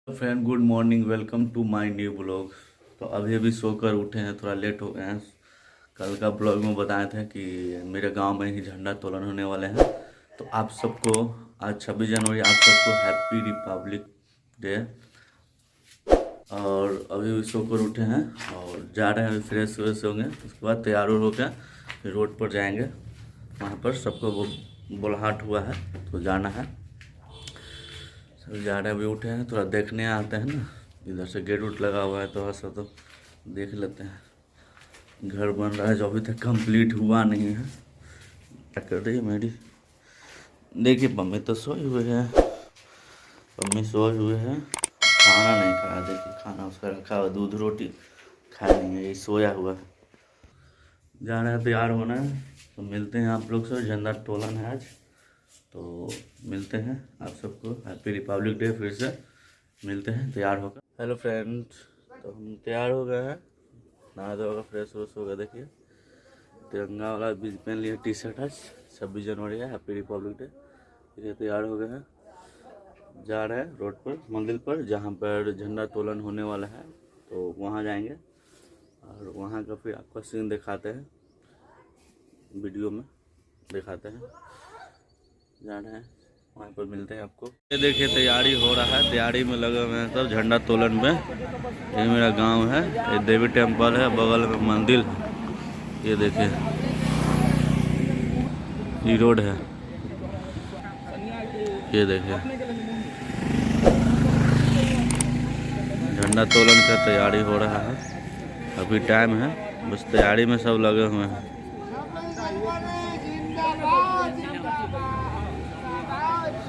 Friend good morning, welcome to my new blog. तो अभी सोकर उठे हैं, थोड़ा लेट हो गए हैं। कल का ब्लॉग में बताए थे कि मेरे गांव में ही झंडा तोलन होने वाले हैं। तो आप सबको आज 26 जनवरी, आप सबको हैप्पी रिपब्लिक डे। और अभी सोकर उठे हैं और जा रहे हैं, अभी फ्रेश व्रेश होंगे, उसके बाद तैयार होकर फिर रोड पर जाएंगे। वहाँ पर सबको वो बुलाहट हुआ है तो जाना है। सब जा रहे हैं, अभी उठे हैं, थोड़ा देखने आते हैं ना, इधर से गेट उट लगा हुआ है तो ऐसा तो देख लेते हैं। घर बन रहा है जो अभी तक कंप्लीट हुआ नहीं है। क्या कर रही है मेरी? देखिए मम्मी तो सोए हुए हैं, मम्मी सोए हुए हैं, खाना नहीं खाया। देखिए खाना उसका रखा हुआ, दूध रोटी खाया नहीं है, ये सोया हुआ है। जा रहे हैं, तैयार होना है तो मिलते हैं आप लोग से। झंडा तोलन है आज, तो मिलते हैं आप सबको। Happy Republic day. फिर से मिलते हैं तैयार होकर। हेलो फ्रेंड्स, तो हम तैयार हो गए हैं, नहा धो होगा, फ्रेश व्रेश हो गया। देखिए तिरंगा वाला बीच पहन लिया, टी शर्ट है, 26 जनवरी है, हैप्पी रिपब्लिक डे। फिर तैयार हो गए हैं, जा रहे हैं रोड पर, मंदिर पर, जहाँ पर झंडा तोलन होने वाला है। तो वहाँ जाएंगे और वहाँ का फिर आपका सीन दिखाते हैं, वीडियो में दिखाते हैं। जा रहे हैं वहाँ पर, मिलते हैं आपको। ये देखिए तैयारी हो रहा है, तैयारी में लगे हुए हैं सब झंडा तोलन में। ये मेरा गांव है, ये देवी टेम्पल है, बगल में मंदिर है। ये देखिए ये रोड है, ये देखिए झंडा तोलन का तैयारी हो रहा है। अभी टाइम है, बस तैयारी में सब लगे हुए हैं।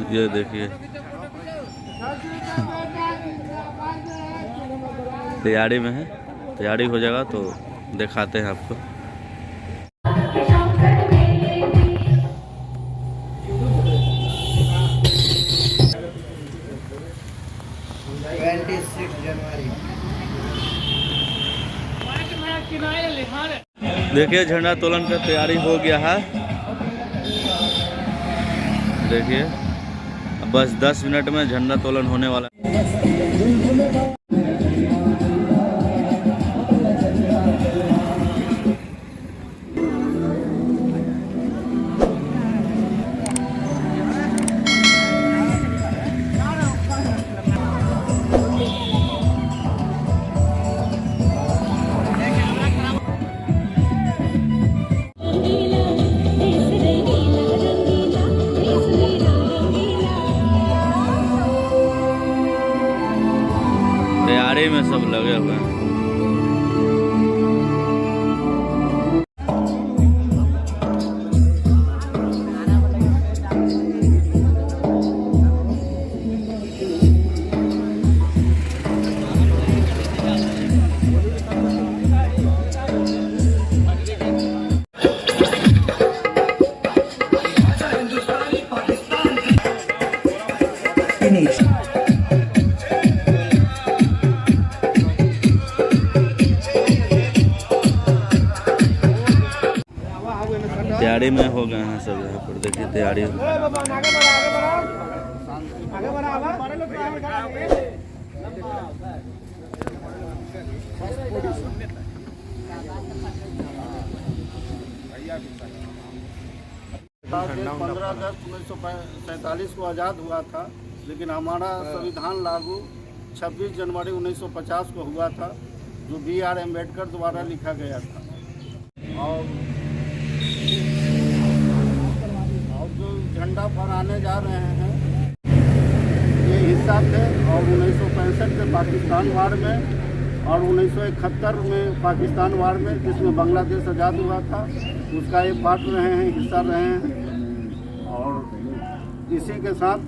ये देखिए तैयारी में है, तैयारी हो जाएगा तो दिखाते हैं आपको। देखिए झंडा तोलन का तैयारी हो गया है। देखिए बस 10 मिनट में झंडा तोलन होने वाला है। तैयारी में सब लगे हुए हैं। तैयारी में हो गए हैं सब यहाँ पर। देखिए तैयारी देश 15 अगस्त 1947 को आज़ाद हुआ था, लेकिन हमारा संविधान लागू 26 जनवरी 1950 को हुआ था, जो B.R. अम्बेडकर द्वारा लिखा गया था। और जो झंडा फहराने जा रहे हैं ये हिस्सा थे। और 1965 से पाकिस्तान वार में और 1971 में पाकिस्तान वार में, जिसमें बांग्लादेश आज़ाद हुआ था, उसका ये पार्ट रहे हैं, हिस्सा रहे हैं। और इसी के साथ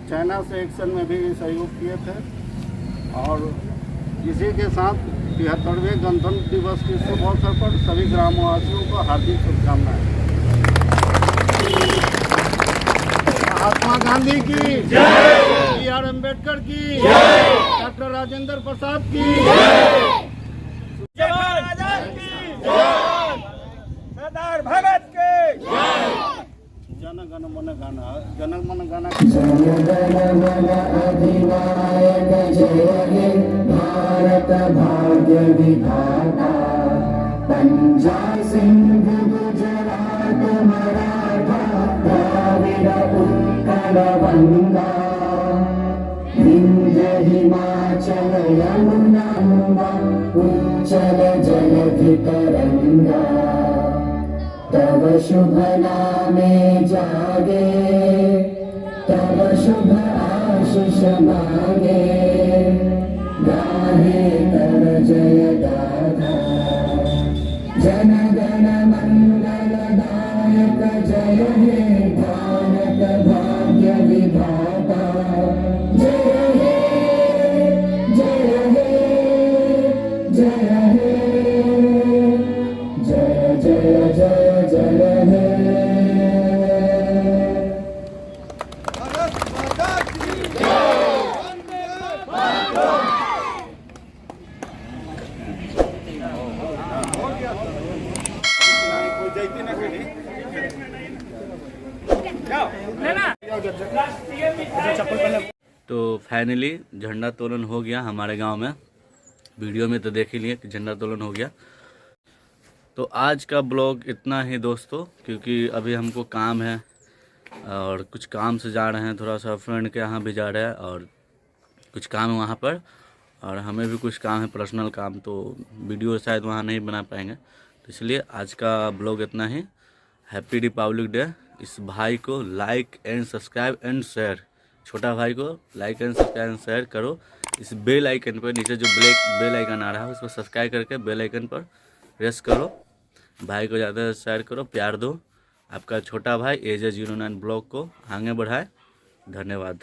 चाइना से एक्शन में भी सहयोग किए थे। और इसी के साथ 73वें गणतंत्र दिवस के शुभ अवसर पर सभी ग्रामवासियों को हार्दिक शुभकामनाएं। महात्मा गांधी की जय, B.R. अम्बेडकर की जय, डॉक्टर राजेंद्र प्रसाद की जय, सरदार भगत के जय। जन गण मन गाना जन मन गाना अधिनायक जय हे भारत भाग्य विधाता पंजाब सिंध गुजरात मराठा द्राविड उत्कल गंगा विंध्य हिमाचल यमुना उच्चल जलधि तरंगा तव शुभ नामे जागे तव शुभ आशीष मांगे गाहे तव जय गाथा जन गण मंगल दायक जय हे भारत भाग्य विधाता जय हे जय हे जय हे जय जय जय जय हे तो फाइनली झंडा तोलन हो गया हमारे गांव में। वीडियो में तो देख ही लिए कि झंडा तोलन हो गया। तो आज का ब्लॉग इतना ही दोस्तों, क्योंकि अभी हमको काम है और कुछ काम से जा रहे हैं, थोड़ा सा फ्रेंड के यहाँ भी जा रहे हैं और कुछ काम है वहाँ पर, और हमें भी कुछ काम है पर्सनल काम, तो वीडियो शायद वहाँ नहीं बना पाएंगे। तो इसलिए आज का ब्लॉग इतना ही। Happy Republic day. इस भाई को like and subscribe and share, छोटा भाई को like and subscribe and share करो। इस बेल आइकन पर नीचे जो ब्लैक बेल आइकन आ रहा है उसको सब्सक्राइब करके बेल आइकन पर प्रेस करो। भाई को ज़्यादा शेयर करो, प्यार दो। आपका छोटा भाई AJ09 ब्लॉग को आगे बढ़ाए। धन्यवाद।